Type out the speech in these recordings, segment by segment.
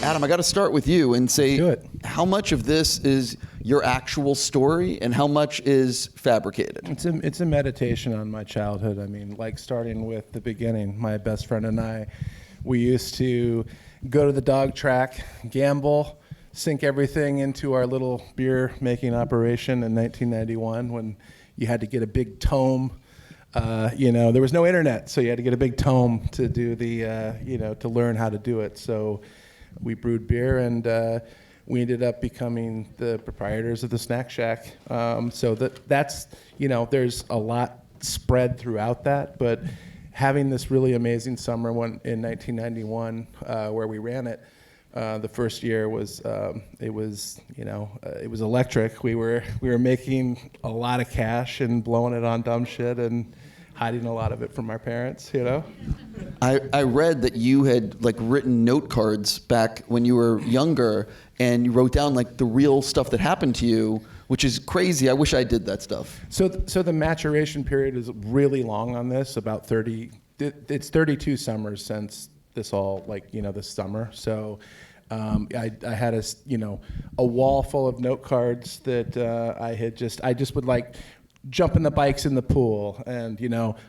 Adam, I got to start with you and say, how much of this is your actual story and how much is fabricated? It's a meditation on my childhood. I mean, like starting with the beginning, my best friend and I, we used to go to the dog track, gamble, sink everything into our little beer making operation in 1991 when you had to get a big tome. There was no internet, so you had to get a big tome to do the, to learn how to do it. So we brewed beer, and we ended up becoming the proprietors of the Snack Shack. So that's there's a lot spread throughout that, but having this really amazing summer in 1991 where we ran it, the first year was it was electric. We were making a lot of cash and blowing it on dumb shit and hiding a lot of it from our parents, I read that you had written note cards back when you were younger, and you wrote down the real stuff that happened to you, which is crazy. I wish I did that stuff. So the maturation period is really long on this, about 30. It's 32 summers since this all this summer. So I had a wall full of note cards that I just would jump in the bikes in the pool and,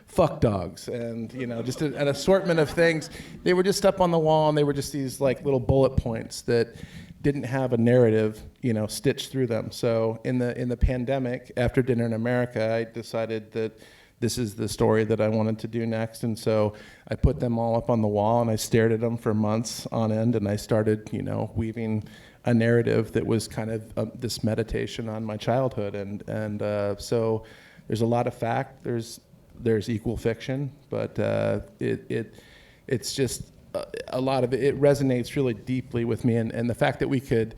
fuck dogs and, just an assortment of things. They were just up on the wall, and they were just these little bullet points that didn't have a narrative, stitched through them. So in the pandemic, after Dinner in America, I decided that this is the story that I wanted to do next. And so I put them all up on the wall, and I stared at them for months on end, and I started, weaving a narrative that was kind of this meditation on my childhood. And so there's a lot of fact, there's equal fiction, but it's just a lot of it resonates really deeply with me. And the fact that we could,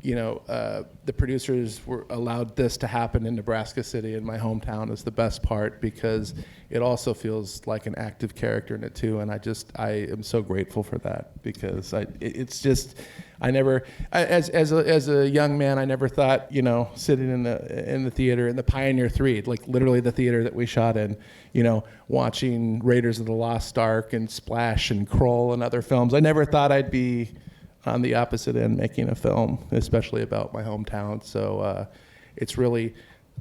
the producers were allowed this to happen in Nebraska City, in my hometown, is the best part, because it also feels like an active character in it too. And I am so grateful for that, because as a young man, I never thought, sitting in the theater, in the Pioneer 3, literally the theater that we shot in, watching Raiders of the Lost Ark and Splash and Kroll and other films. I never thought I'd be on the opposite end making a film, especially about my hometown. So it's really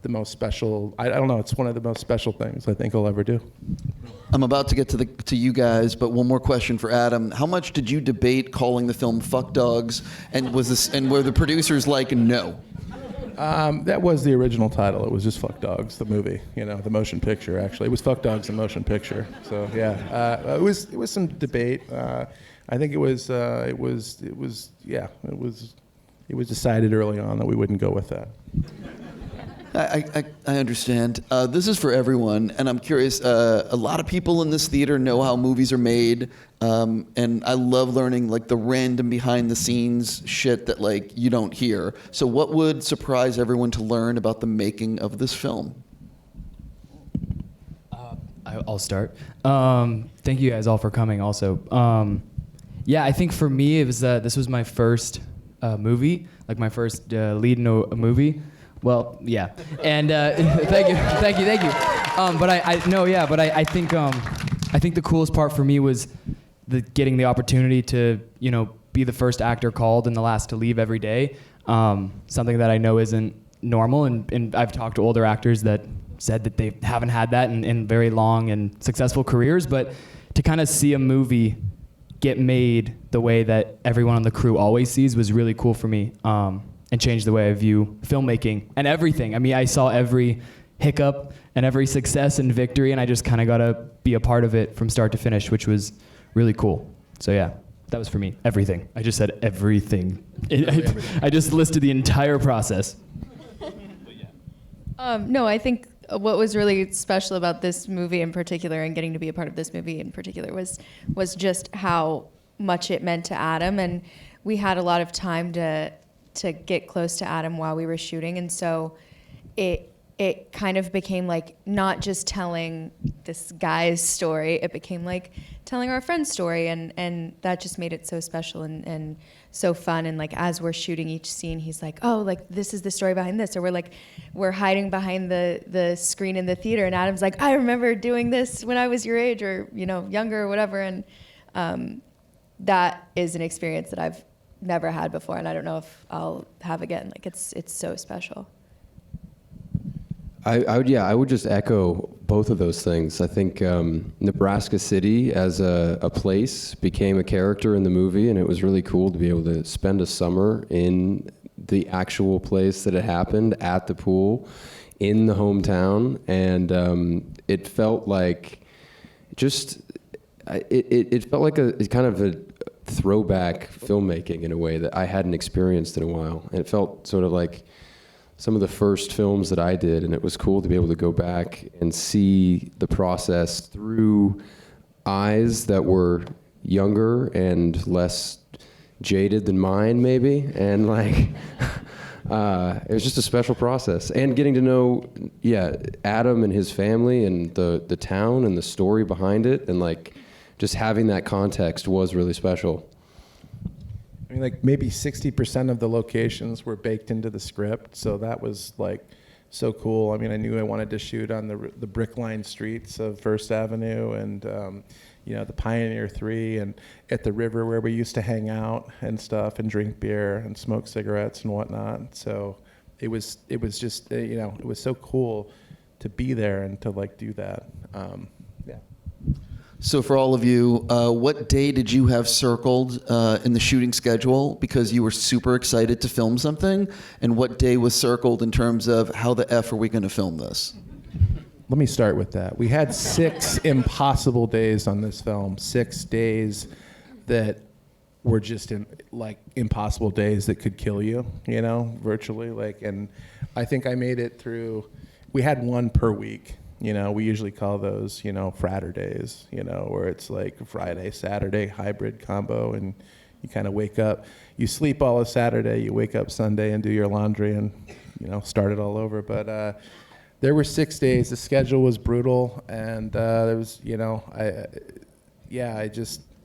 the most special, I don't know, it's one of the most special things I think I'll ever do. I'm about to get to you guys, but one more question for Adam. How much did you debate calling the film Fuck Dogs, and were the producers no? That was the original title. It was just Fuck Dogs, the movie, the motion picture, actually. It was Fuck Dogs, the motion picture. So yeah, it was some debate. I think it was decided early on that we wouldn't go with that. I understand. This is for everyone, and I'm curious. A lot of people in this theater know how movies are made, and I love learning the random behind-the-scenes shit that you don't hear. So, what would surprise everyone to learn about the making of this film? I'll start. Thank you guys all for coming. Also, I think for me it was this was my first movie, my first lead in a movie. Well, yeah, and thank you. But I think the coolest part for me was getting the opportunity to be the first actor called and the last to leave every day. Something that I know isn't normal, and I've talked to older actors that said that they haven't had that in very long and successful careers. But to kind of see a movie get made the way that everyone on the crew always sees was really cool for me. And changed the way I view filmmaking and everything. I mean, I saw every hiccup and every success and victory, and I just kind of got to be a part of it from start to finish, which was really cool. So yeah, that was for me. Everything. I just said everything. I just listed the entire process. No, I think what was really special about this movie in particular, and getting to be a part of this movie in particular, was just how much it meant to Adam, and we had a lot of time to get close to Adam while we were shooting, and so it kind of became like not just telling this guy's story, it became like telling our friend's story, and that just made it so special and so fun. And like as we're shooting each scene, he's like, oh, like this is the story behind this, or we're hiding behind the screen in the theater, and Adam's like, I remember doing this when I was your age, or younger or whatever. And that is an experience that I've never had before, and I don't know if I'll have again. Like it's so special. I would just echo both of those things. I think Nebraska City as a place became a character in the movie, and it was really cool to be able to spend a summer in the actual place that it happened, at the pool, in the hometown, and it felt like it felt like a kind of a throwback filmmaking in a way that I hadn't experienced in a while, and it felt sort of like some of the first films that I did, and it was cool to be able to go back and see the process through eyes that were younger and less jaded than mine, maybe, and like it was just a special process. And getting to know, Adam and his family and the town and the story behind it, and like just having that context was really special. I mean, like maybe 60% of the locations were baked into the script, so that was like so cool. I mean, I knew I wanted to shoot on the brick-lined streets of First Avenue, and the Pioneer 3, and at the river where we used to hang out and stuff, and drink beer and smoke cigarettes and whatnot. So it was just it was so cool to be there and to like do that. So for all of you, what day did you have circled in the shooting schedule because you were super excited to film something? And what day was circled in terms of how the F are we going to film this? Let me start with that. We had 6 impossible days on this film, 6 days that were just impossible days that could kill you, virtually. And I think I made it through, we had one per week. We usually call those, fratter days, where it's like Friday, Saturday, hybrid combo, and you kind of wake up, you sleep all of Saturday, you wake up Sunday and do your laundry and, start it all over. But there were 6 days. The schedule was brutal, and there was,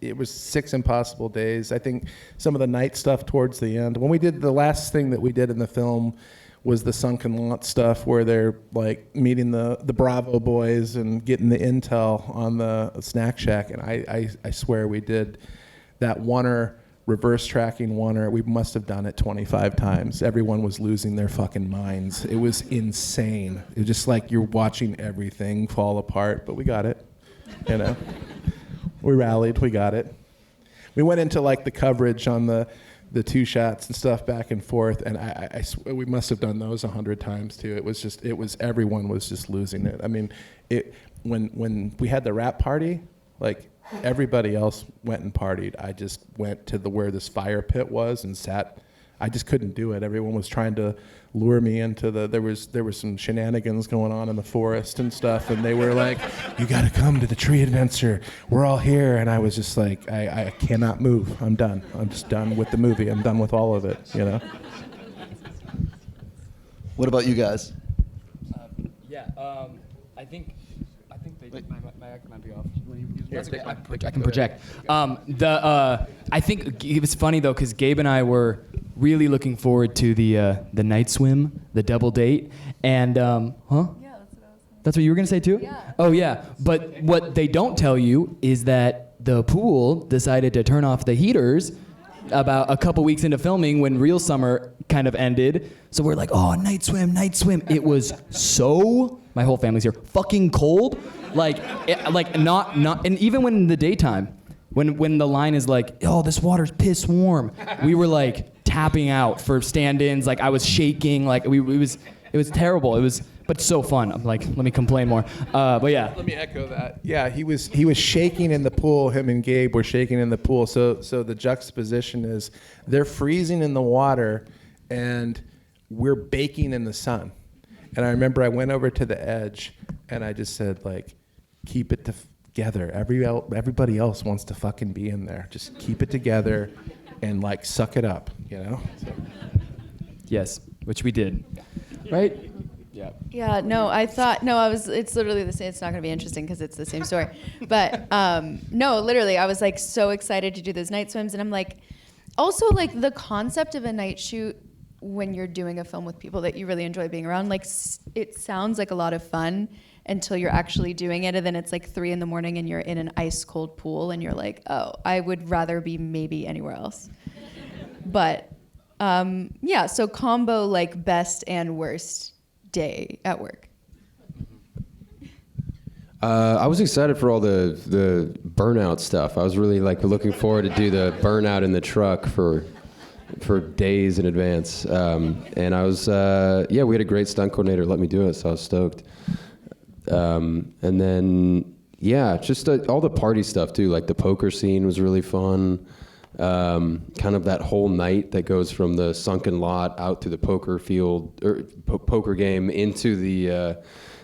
it was 6 impossible days. I think some of the night stuff towards the end, when we did the last thing that we did in the film was the sunken lot stuff, where they're like meeting the Bravo boys and getting the intel on the snack shack. And I swear we did that oneer, reverse tracking oneer. We must have done it 25 times. Everyone was losing their fucking minds. It was insane. It was just like you're watching everything fall apart, but we got it, We rallied, we got it. We went into like the coverage on the 2 shots and stuff back and forth, and I swear we must have done those 100 times too. Everyone was just losing it. I mean, when we had the rap party, like everybody else went and partied. I just went to where this fire pit was and sat. I just couldn't do it. Everyone was trying to lure me into there was some shenanigans going on in the forest and stuff, and they were like, you got to come to the tree adventure. We're all here. And I was just like, I cannot move. I'm done. I'm just done with the movie. I'm done with all of it, What about you guys? I think my mic might be off. That's okay. I can project. I think it was funny though, because Gabe and I were really looking forward to the night swim, the double date, and Yeah, that's what I was saying. That's what you were gonna say too? Yeah. Oh yeah. But what they don't tell you is that the pool decided to turn off the heaters about a couple weeks into filming when real summer kind of ended. So we're like, oh, night swim. It was so, my whole family's here, fucking cold. Not, and even when in the daytime, when the line is like, oh, this water's piss warm, we were like tapping out for stand-ins. Like I was shaking. Like it was terrible. But so fun. I'm like, let me complain more. But yeah. Let me echo that. Yeah, he was shaking in the pool. Him and Gabe were shaking in the pool. So the juxtaposition is they're freezing in the water, and we're baking in the sun. And I remember I went over to the edge, and I just said, like, keep it together. Everybody else wants to fucking be in there. Just keep it together, and like suck it up. So. Yes, which we did. Right? Yeah. Yeah, no, I thought, no, it's literally the same. It's not going to be interesting because it's the same story. But no, literally, I was like so excited to do those night swims. And I'm like, also like the concept of a night shoot when you're doing a film with people that you really enjoy being around, like it sounds like a lot of fun until you're actually doing it. And then it's like 3 a.m. and you're in an ice cold pool and you're like, oh, I would rather be maybe anywhere else. But yeah, so combo like best and worst day at work. I was excited for all the burnout stuff. I was really like looking forward to do the burnout in the truck for days in advance. And I was, yeah, we had a great stunt coordinator let me do it, so I was stoked. And then, yeah, just all the party stuff too. Like the poker scene was really fun. Kind of that whole night that goes from the sunken lot out to the poker field or poker game into the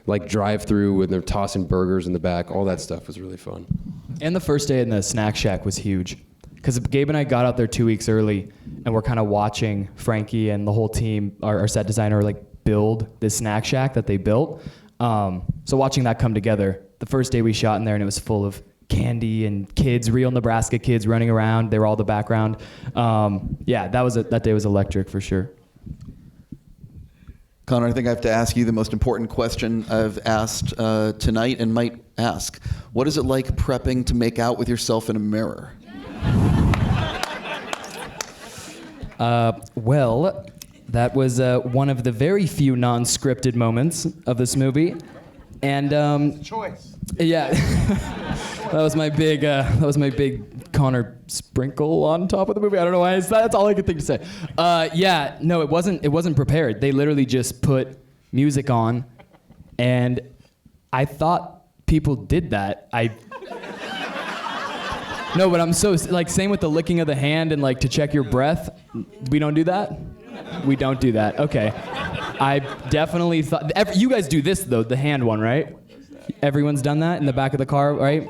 like drive-through when they're tossing burgers in the back. All that stuff was really fun. And the first day in the snack shack was huge, because Gabe and I got out there 2 weeks early, and we're kind of watching Frankie and the whole team, our set designer, like build this snack shack that they built. So watching that come together, the first day we shot in there, and it was full of candy and kids, real Nebraska kids running around. They were all the background. Yeah, that day was electric for sure. Conor, I think I have to ask you the most important question I've asked tonight and might ask. What is it like prepping to make out with yourself in a mirror? Well, that was one of the very few non-scripted moments of this movie. And Choice. yeah, that was my big Conor sprinkle on top of the movie. I don't know why. That's all I could think to say. Yeah, no, it wasn't prepared. They literally just put music on, and I thought people did that. No, but I'm so like same with the licking of the hand and like to check your breath. We don't do that. We don't do that. Okay. I definitely thought you guys do this though, the hand one, right? Everyone's done that in the back of the car, right?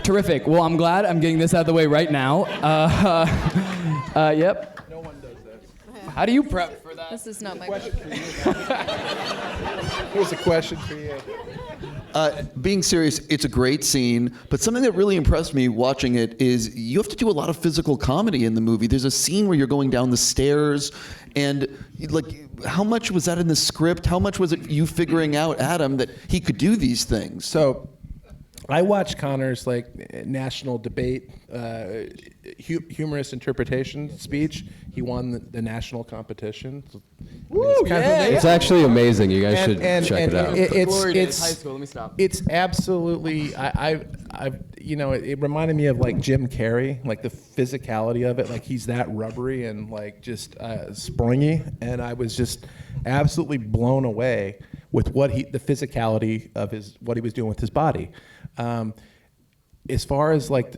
Terrific. Well, I'm glad I'm getting this out of the way right now. Yep. No one does this. How do you prep for that? This is not my Question for you. Here's a question for you. Being serious, it's a great scene, but something that really impressed me watching it is you have to do a lot of physical comedy in the movie. There's a scene where you're going down the stairs, and like, how much was that in the script? How much was it you figuring out, Adam, that he could do these things? So I watched Conor's like national debate humorous interpretation speech. He won the national competition. Woo, It's actually amazing. You guys should check it out. It's high school. Let me stop. It's absolutely. It reminded me of like Jim Carrey, like the physicality of it. Like he's that rubbery and like just springy, and I was just absolutely blown away with the physicality of what he was doing with his body. As far as like,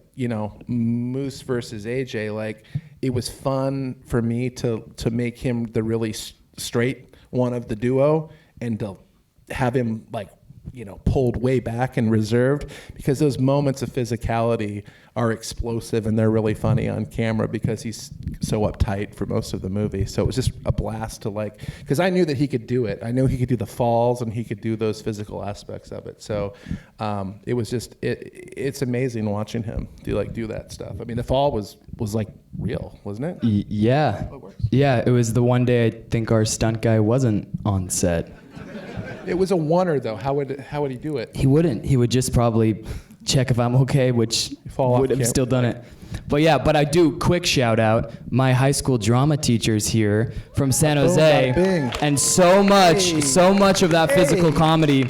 Moose versus AJ, like it was fun for me to make him the really straight one of the duo and to have him like, pulled way back and reserved, because those moments of physicality are explosive and they're really funny on camera because he's so uptight for most of the movie. So it was just a blast to like, because I knew that he could do it. I knew he could do the falls and he could do those physical aspects of it. So it was just, it's amazing watching him do that stuff. I mean, the fall was like real, wasn't it? Yeah. Yeah, it was the one day I think our stunt guy wasn't on set. It was a oneer though. How would he do it? He wouldn't. He would just probably check if I'm okay, which would have still done it. But I do quick shout out my high school drama teachers here from San Jose, and so much of that physical comedy.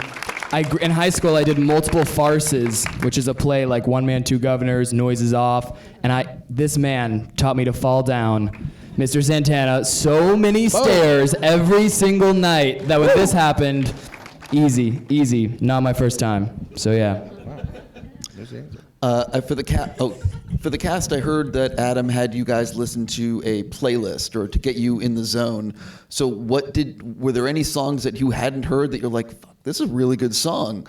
In high school, I did multiple farces, which is a play like One Man, Two Governors, Noises Off, and this man taught me to fall down. Mr. Santana, so many stairs every single night that when this happened, easy, not my first time. So yeah. For the cast, I heard that Adam had you guys listen to a playlist or to get you in the zone. So were there any songs that you hadn't heard that you're like, fuck, this is a really good song?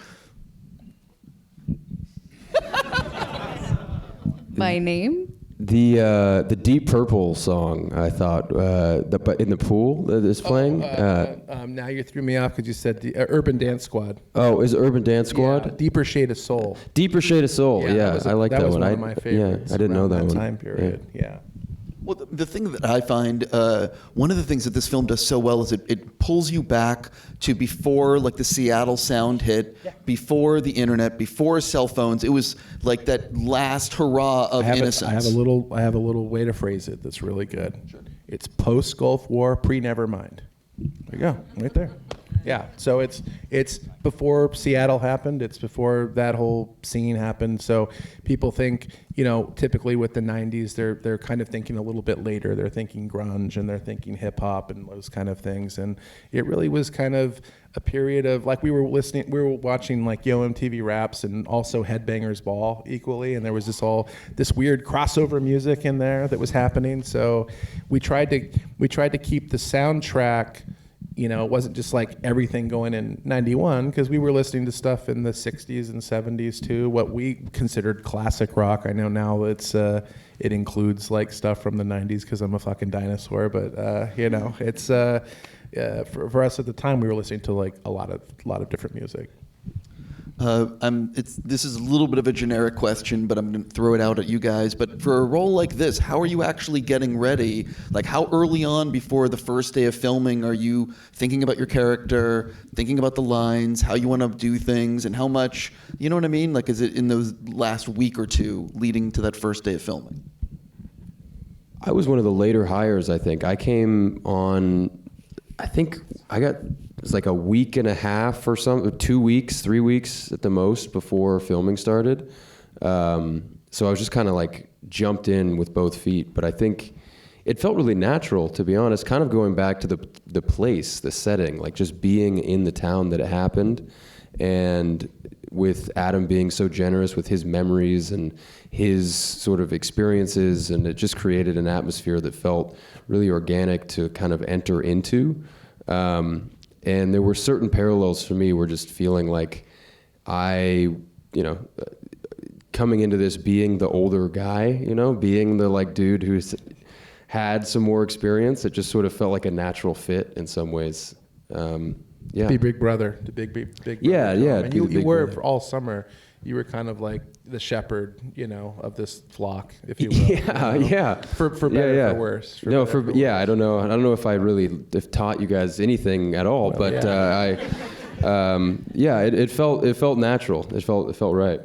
My name? The Deep Purple song, I thought, but in the pool that is playing. Now you threw me off because you said the Urban Dance Squad. Oh, is it Urban Dance Squad? Yeah, Deeper Shade of Soul. Deeper Shade of Soul. Yeah, that I like that was one. One of my favorites. Yeah, I didn't know that around one. time period. Yeah. Well, the thing that I find, one of the things that this film does so well is it pulls you back to before like the Seattle sound hit, before the internet, before cell phones. It was like that last hurrah of innocence. I have a little way to phrase it that's really good. Sure. It's post Gulf War, pre-Nevermind. There you go, right there. Yeah, so it's before Seattle happened. It's before that whole scene happened. So people think, typically with the '90s, they're kind of thinking a little bit later. They're thinking grunge and they're thinking hip hop and those kind of things. And it really was kind of a period of like we were watching like Yo MTV Raps and also Headbangers Ball equally. And there was this weird crossover music in there that was happening. So we tried to keep the soundtrack. It wasn't just like everything going in 91 because we were listening to stuff in the 60s and 70s too, what we considered classic rock. I know now it includes like stuff from the 90s because I'm a fucking dinosaur, but it's for us at the time we were listening to like a lot of different music. This is a little bit of a generic question, but I'm going to throw it out at you guys. But for a role like this, how are you actually getting ready? Like, how early on before the first day of filming are you thinking about your character, thinking about the lines, how you want to do things, and how much, you know what I mean? Like, is it in those last week or two leading to that first day of filming? I was one of the later hires, I think. I came on, it was like a week and a half or something, 2 weeks, 3 weeks at the most before filming started. So I was just kind of like jumped in with both feet. But I think it felt really natural, to be honest, kind of going back to the place, the setting, like just being in the town that it happened. And with Adam being so generous with his memories and his sort of experiences, and it just created an atmosphere that felt really organic to kind of enter into. And there were certain parallels for me where just feeling like coming into this being the older guy, being the like dude who's had some more experience, it just sort of felt like a natural fit in some ways. Yeah. Be big brother, the big brother. Yeah. And you were for all summer. You were kind of like the shepherd, of this flock, if you will. Yeah. For better or for worse. I don't know. I don't know if I really have taught you guys anything at all, but it felt natural. It felt right.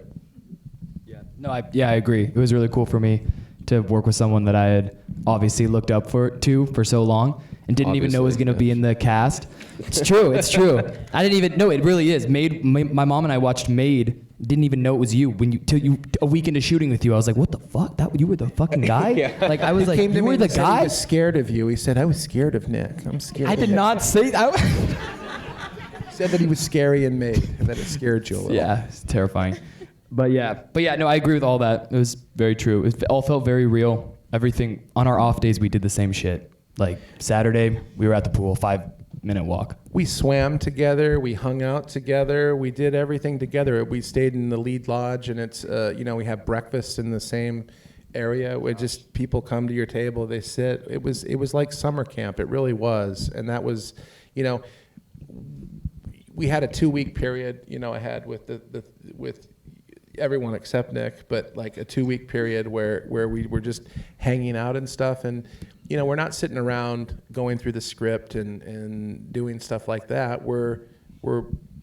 Yeah. No, I agree. It was really cool for me to work with someone that I had obviously looked up to for so long and didn't even know was going to be in the cast. It's true. I didn't even know. It really is. My mom and I watched Made. Didn't even know it was you till a week into shooting with you. I was like, "What the fuck? You were the fucking guy?" Yeah. Like I was like, "You were the guy." He was scared of you. He said, "I was scared of Nick. I'm scared." I did not say that. He said that he was scary and Made, and that it scared you a little. Yeah, it's terrifying. But yeah, no, I agree with all that. It was very true. It all felt very real. Everything on our off days, we did the same shit. Like Saturday, we were at the pool, 5-minute walk. We swam together. We hung out together. We did everything together. We stayed in the lead lodge, and it's we have breakfast in the same area where just people come to your table, they sit. It was like summer camp. It really was, and that was, we had a 2-week period. I had with everyone except Nick, but like a 2-week period where we were just hanging out and stuff. And, we're not sitting around going through the script and doing stuff like that. We're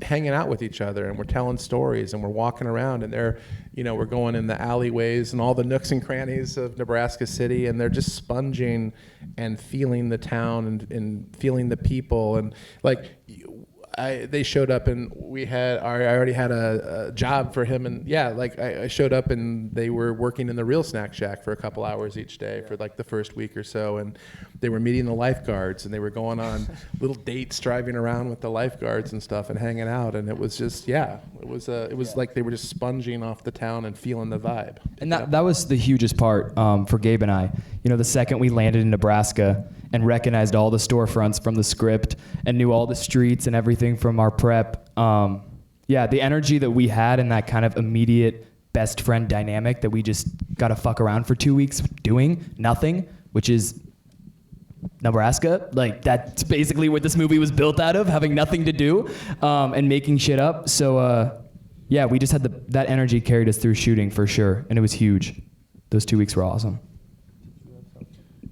hanging out with each other and we're telling stories and we're walking around and we're going in the alleyways and all the nooks and crannies of Nebraska City, and they're just sponging and feeling the town and feeling the people. And like, they showed up and I already had a job for him, and I showed up and they were working in the Real Snack Shack for a couple hours each day for like the first week or so, and they were meeting the lifeguards and they were going on little dates, driving around with the lifeguards and stuff and hanging out, and it was just it was like they were just sponging off the town and feeling the vibe. And that was the hugest part for Gabe and I. The second we landed in Nebraska and recognized all the storefronts from the script and knew all the streets and everything from our prep. The energy that we had in that kind of immediate best friend dynamic that we just got to fuck around for 2 weeks doing nothing, which is Nebraska. Like, that's basically what this movie was built out of, having nothing to do and making shit up. So yeah, we just had that energy carried us through shooting for sure, and it was huge. Those 2 weeks were awesome.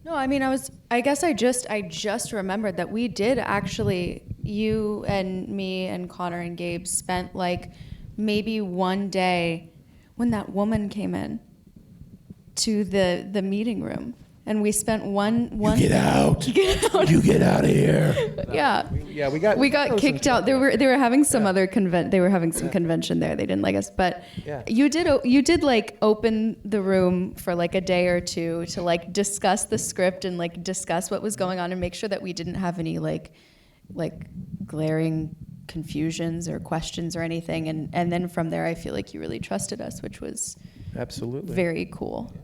No, I mean, I guess I just remembered that we did actually, you and me and Conor and Gabe spent like maybe one day when that woman came in to the meeting room, and we spent one. You get out. You get out of here. Yeah. We got kicked out. They were having some other they were having some convention there. They didn't like us, but you did like open the room for like a day or two to like discuss the script and like discuss what was going on and make sure that we didn't have any like glaring confusions or questions or anything. And then from there, I feel like you really trusted us, which was absolutely very cool.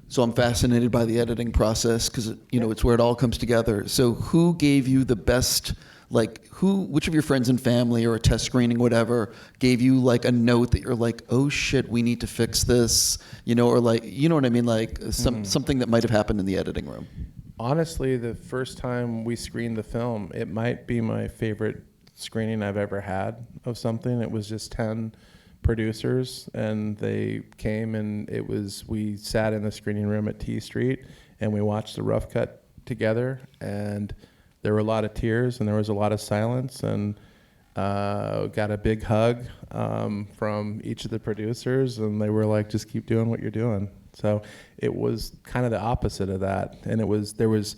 So I'm fascinated by the editing process because, it's where it all comes together. So who gave you the best, which of your friends and family or a test screening, whatever, gave you like a note that you're like, oh shit, we need to fix this, or like, you know what I mean? Like something that might have happened in the editing room. Honestly, the first time we screened the film, it might be my favorite screening I've ever had of something. It was just 10 producers, and they came, and we sat in the screening room at T Street, and we watched the rough cut together, and there were a lot of tears, and there was a lot of silence, and got a big hug from each of the producers, and they were like, just keep doing what you're doing. So it was kind of the opposite of that, and there was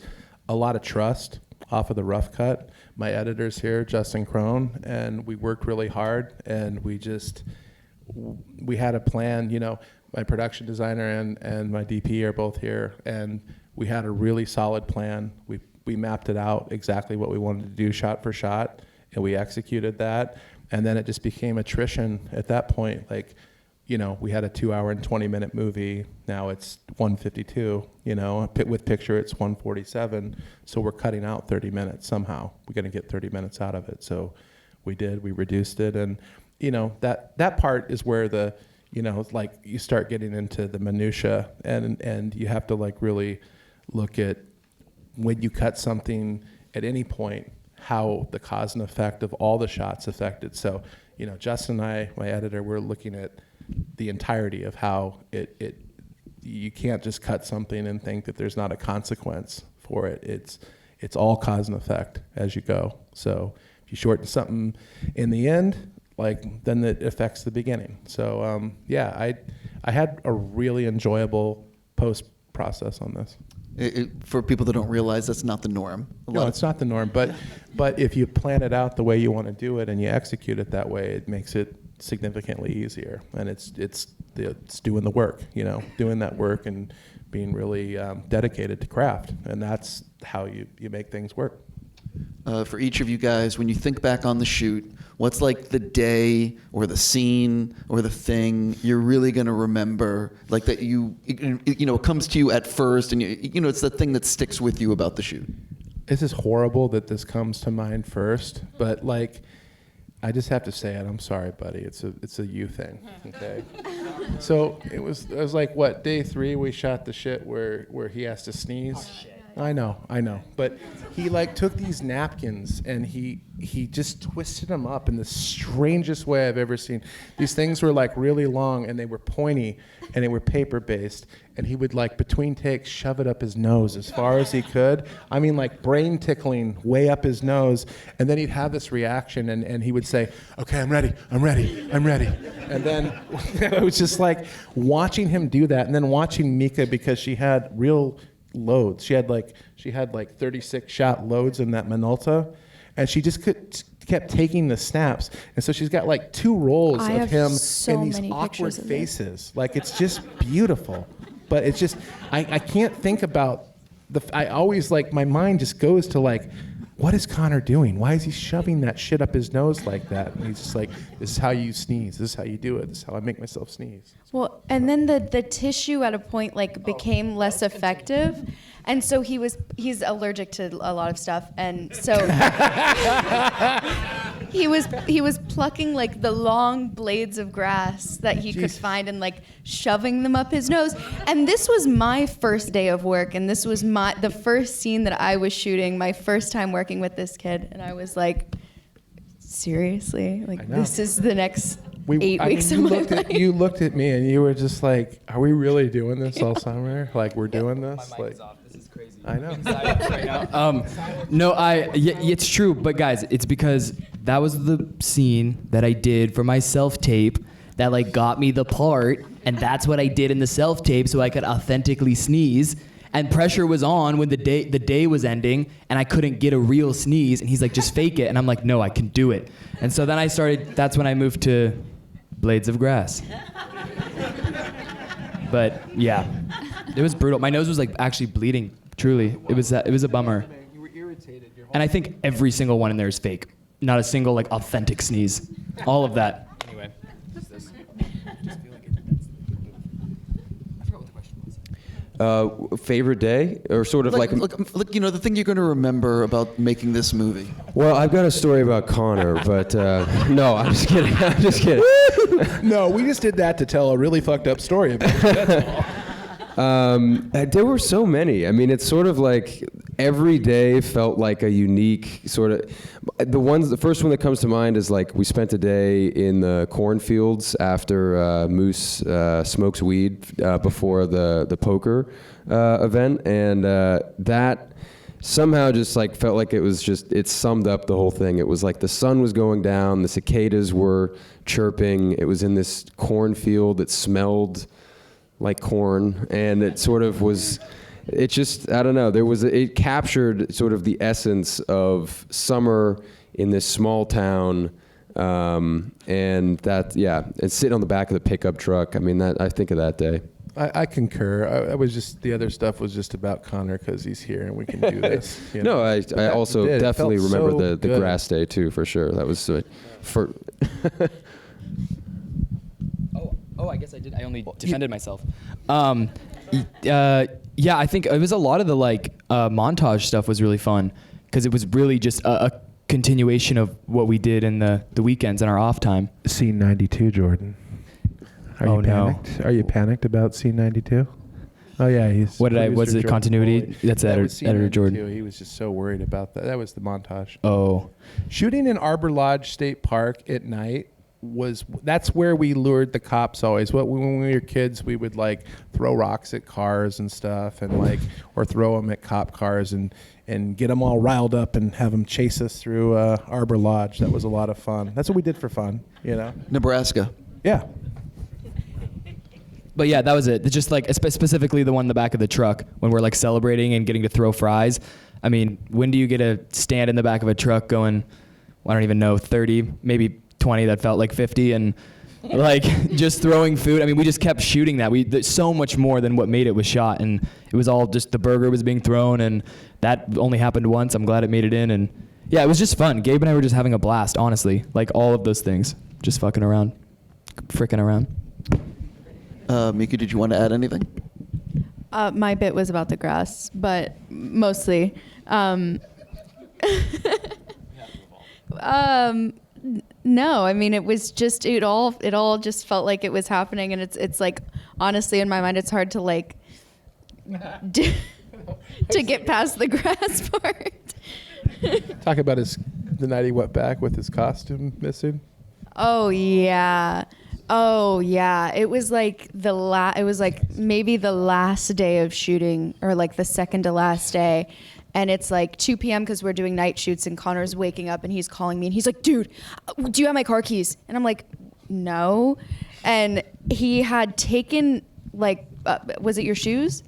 a lot of trust off of the rough cut. My editor's here, Justin Crone, and we worked really hard, and we had a plan. My production designer and my DP are both here, and we had a really solid plan. We mapped it out exactly what we wanted to do shot for shot, and we executed that. And then it just became attrition at that point. We had a 2 hour and 20-minute movie. Now it's 152, with picture it's 147. So we're cutting out 30 minutes somehow. We're going to get 30 minutes out of it. So we reduced it. And, that part is where you start getting into the minutia, and you have to really look at when you cut something at any point, how the cause and effect of all the shots affected. So, Justin and I, my editor, we're looking at the entirety of how you can't just cut something and think that there's not a consequence for it. It's all cause and effect as you go. So if you shorten something in the end, then it affects the beginning. So I had a really enjoyable post process on this. For people that don't realize, that's not the norm. No, it's not the norm, but if you plan it out the way you want to do it and you execute it that way, it makes it significantly easier. And it's doing the work, doing that work and being really dedicated to craft. And that's how you make things work. For each of you guys, when you think back on the shoot, what's like the day or the scene or the thing you're really going to remember, like that it comes to you at first, and it's the thing that sticks with you about the shoot? This is horrible that this comes to mind first, but I just have to say it. I'm sorry, buddy. It's a you thing. Okay. So it was what, day 3 we shot the shit where he has to sneeze. Oh, shit. I know. But he took these napkins and he just twisted them up in the strangest way I've ever seen. These things were really long, and they were pointy, and they were paper based, and he would between takes shove it up his nose as far as he could. I mean, brain tickling way up his nose, and then he'd have this reaction, and he would say, okay, I'm ready. And then it was just watching him do that, and then watching Mika, because she had real loads. She had 36 shot loads in that Minolta, and she just kept taking the snaps, and so she's got 2 rolls of him in these awkward faces. It's just beautiful, but it's just I can't think about I always my mind just goes to what is Conor doing? Why is he shoving that shit up his nose like that? And he's just this is how you sneeze. This is how you do it. This is how I make myself sneeze. Well, and then the tissue at a point became less effective. And so he's allergic to a lot of stuff. And so he was plucking like the long blades of grass that he could find and like shoving them up his nose. And this was my first day of work, and this was the first scene that I was shooting, my first time working with this kid, and I was like, seriously? Like this is the next 8 weeks of my life. You looked at me and you were just like, are we really doing this all summer? Like we're doing this? My mic is off. This is crazy. I know. No, it's true, but guys, it's because that was the scene that I did for my self-tape that like got me the part, and that's what I did in the self-tape so I could authentically sneeze. And pressure was on when the day was ending, and I couldn't get a real sneeze, and he's like, just fake it. And I'm like, no, I can do it. And so then that's when I moved to Blades of Grass. But yeah, it was brutal. My nose was like actually bleeding, truly. It was a bummer. You were irritated. And I think every single one in there is fake. Not a single like authentic sneeze. All of that. Anyway. Favorite day, or sort of like Look, you know, the thing you're going to remember about making this movie. Well, I've got a story about Conor, but no, I'm just kidding. I'm just kidding. No, we just did that to tell a really fucked up story about you, that's all. There were so many. I mean, it's sort of like every day felt like a unique sort of. The first one that comes to mind is like we spent a day in the cornfields after Moose smokes weed before the poker event, and that somehow just like felt like it summed up the whole thing. It was like the sun was going down, the cicadas were chirping. It was in this cornfield that smelled like corn, and it sort of was. It just, I don't know, it captured sort of the essence of summer in this small town, and that, yeah, and sitting on the back of the pickup truck. I mean, I think of that day. I concur. The otother stuff was just about Conor because he's here and we can do this. You know? No, I also definitely remember the grass day too, for sure. That was for. Oh, I guess I did. I only defended myself. Yeah, I think it was a lot of the montage stuff was really fun because it was really just a continuation of what we did in the weekends and our off time. Scene 92, Jordan. Are you panicked? Are you panicked about scene 92? Oh yeah, he's. Was it continuity? That's editor Jordan. He was just so worried about that. That was the montage. Oh. Shooting in Arbor Lodge State Park at night that's where we lured the cops always. When we were kids, we would like throw rocks at cars and stuff, and or throw them at cop cars and get them all riled up and have them chase us through Arbor Lodge. That was a lot of fun. That's what we did for fun, you know. Nebraska. Yeah. But yeah, that was it. It's just like specifically the one in the back of the truck when we're like celebrating and getting to throw fries. I mean, when do you get to stand in the back of a truck going, well, I don't even know, 30, maybe 20 that felt like 50, and like just throwing food. I mean, we just kept shooting that. So much more than what made it was shot, and it was all just the burger was being thrown, and that only happened once. I'm glad it made it in, and yeah, it was just fun. Gabe and I were just having a blast, honestly. Like all of those things, just fucking around, fricking around. Mika, did you want to add anything? My bit was about the grass, but mostly. No, I mean, it was just it all just felt like it was happening, and it's like, honestly, in my mind, it's hard to like to get past the grass part. Talk about the night he went back with his costume missing. Oh yeah. It was like it was like maybe the last day of shooting, or like the second to last day. And it's like 2 p.m. because we're doing night shoots, and Conor's waking up and he's calling me and he's like, dude, do you have my car keys? And I'm like, no. And he had taken was it your shoes?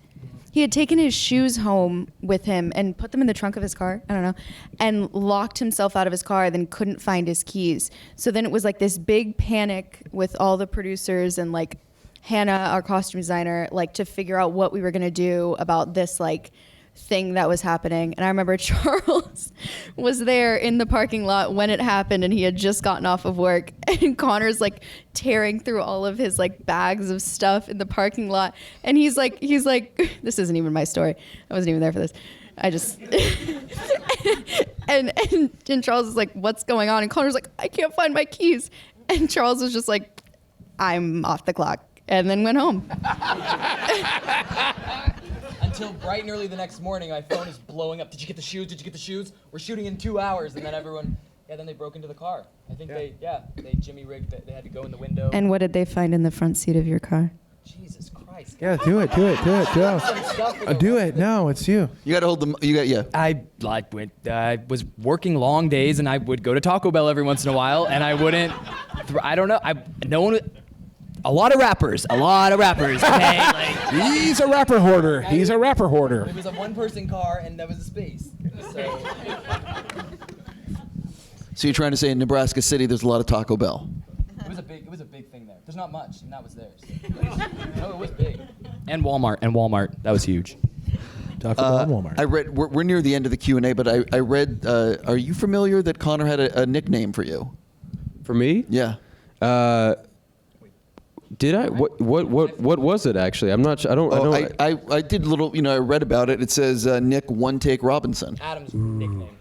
He had taken his shoes home with him and put them in the trunk of his car, I don't know, and locked himself out of his car, then couldn't find his keys. So then it was like this big panic with all the producers and like Hannah, our costume designer, like to figure out what we were gonna do about this like thing that was happening. And I remember Charles was there in the parking lot when it happened, and he had just gotten off of work, and Conor's like tearing through all of his like bags of stuff in the parking lot, and he's like this isn't even my story, I wasn't even there for this, I just And Charles is like, what's going on? And Connor's like, I can't find my keys. And Charles was just like, I'm off the clock. And then went home. Until bright and early the next morning, my phone is blowing up. Did you get the shoes? Did you get the shoes? We're shooting in 2 hours. And then everyone, then they broke into the car. I think they Jimmy rigged it. They had to go in the window. And what did they find in the front seat of your car? Jesus Christ. Yeah, do it. Do it. No, it's you. You got to hold them. I was working long days, and I would go to Taco Bell every once in a while, and I wouldn't. I don't know. A lot of rappers. Okay, like, He's a rapper hoarder. it was a one-person car, and that was a space. So you're trying to say in Nebraska City, there's a lot of Taco Bell. It was a big thing there. There's not much, and that was theirs. No, it was big. and Walmart. That was huge. Taco Bell and Walmart. I read. We're near the end of the Q&A, but I read. Are you familiar that Conor had a nickname for you? For me? Yeah. Did I? What was it actually? I'm not sure. I don't. I did a little. I read about it. It says Nick One Take Robinson. Adam's nickname.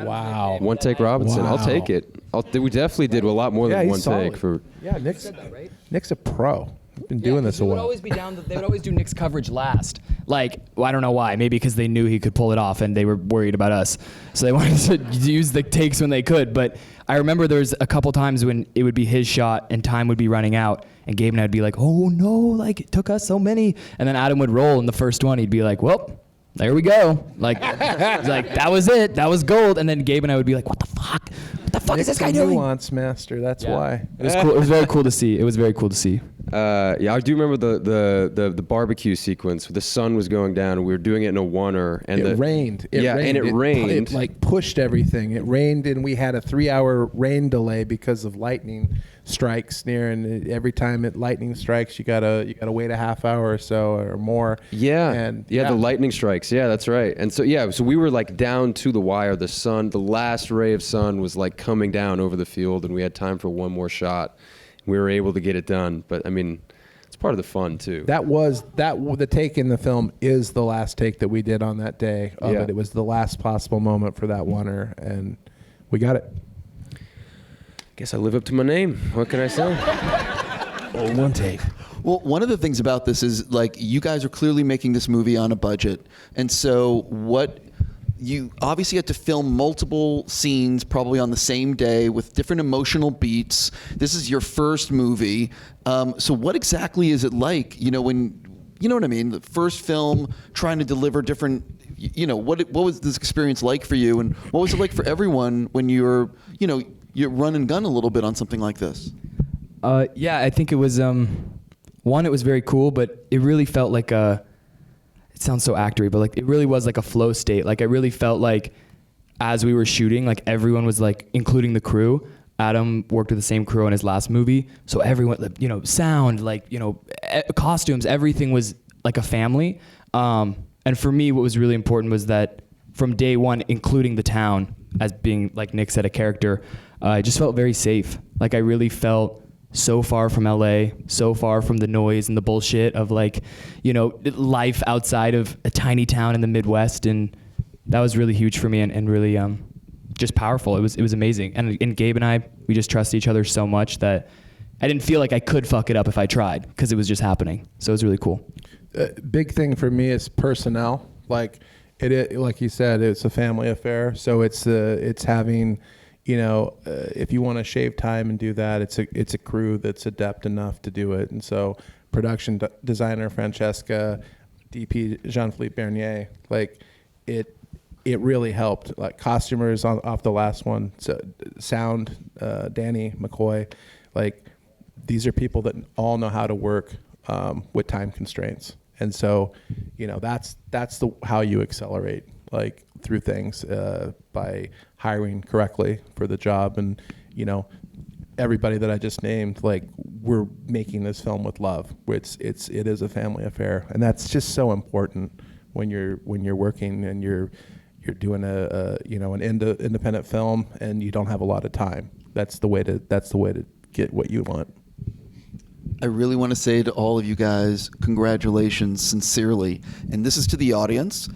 Wow. One Take Robinson. Wow. I'll take it. We definitely did a lot more than he's one solid. take for. Yeah, Nick's a pro. He's been doing this a They would while. always be down. They would always do Nick's coverage last. Like, I don't know why. Maybe because they knew he could pull it off, and they were worried about us, so they wanted to use the takes when they could. But I remember there was a couple times when it would be his shot, and time would be running out, and Gabe and I'd be like, "Oh no! Like it took us so many." And then Adam would roll, and the first one he'd be like, "Well, there we go." Like that was it. That was gold. And then Gabe and I would be like, "What the fuck? What the fuck is this guy doing?" Nuance master. That's why. It was cool. It was very cool to see. It was very cool to see. Yeah, I do remember the barbecue sequence. The sun was going down, and we were doing it in a oneer, and It rained. and it rained. It like pushed everything. It rained, and we had a 3-hour rain delay because of lightning strikes near. And every time lightning strikes, you gotta wait a half hour or so or more. Yeah, and the lightning strikes. Yeah, that's right. And so so we were like down to the wire. The sun, the last ray of sun was like coming down over the field, and we had time for one more shot. We were able to get it done, but I mean, it's part of the fun too. The take in the film is the last take that we did on that day of it. It was the last possible moment for that oneer, and we got it. Guess I live up to my name. What can I say? One take. Well, one of the things about this is like you guys are clearly making this movie on a budget, and so you obviously had to film multiple scenes probably on the same day with different emotional beats. This is your first movie. So what exactly is it like, when, you know what I mean? The first film, trying to deliver different, what was this experience like for you? And what was it like for everyone when you run and gun a little bit on something like this? Yeah, I think it was, one, it was very cool, but it really felt like it sounds so actory, but like it really was like a flow state. Like I really felt like as we were shooting, like everyone was like, including the crew. Adam worked with the same crew on his last movie, so everyone, sound, costumes, everything was like a family. And for me, what was really important was that from day one, including the town as being, like Nick said, a character, I just felt very safe. Like I really felt so far from LA, so far from the noise and the bullshit of life outside of a tiny town in the Midwest. And that was really huge for me and really just powerful. It was amazing. And Gabe and I, we just trust each other so much that I didn't feel like I could fuck it up if I tried because it was just happening. So it was really cool. Big thing for me is personnel. Like like you said, it's a family affair. So it's having, if you want to shave time and do that, it's a crew that's adept enough to do it. And so production designer Francesca, DP Jean-Philippe Bernier, like it really helped. Like costumers off the last one, so sound, Danny McCoy, like these are people that all know how to work with time constraints. And so, that's how you accelerate like through things by hiring correctly for the job. And everybody that I just named, like we're making this film with love. It is a family affair, and that's just so important when you're working and you're doing an independent film and you don't have a lot of time. That's the way to get what you want. I really want to say to all of you guys, congratulations, sincerely. And this is to the audience.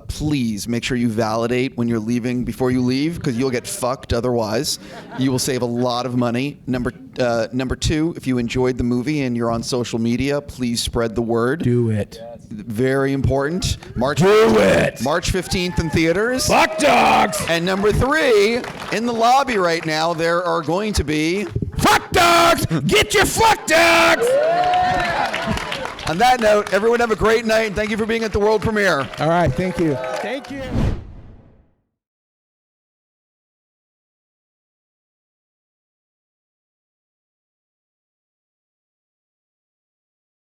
please make sure you validate when you're leaving before you leave, because you'll get fucked otherwise. You will save a lot of money. Number 2, if you enjoyed the movie and you're on social media, please spread the word. Do it. Very important. March 15th in theaters. Fuck dogs! And number 3, in the lobby right now, there are going to be... Fuck dogs! Get your fuck dogs! On that note, everyone have a great night, and thank you for being at the world premiere. All right, thank you. Thank you.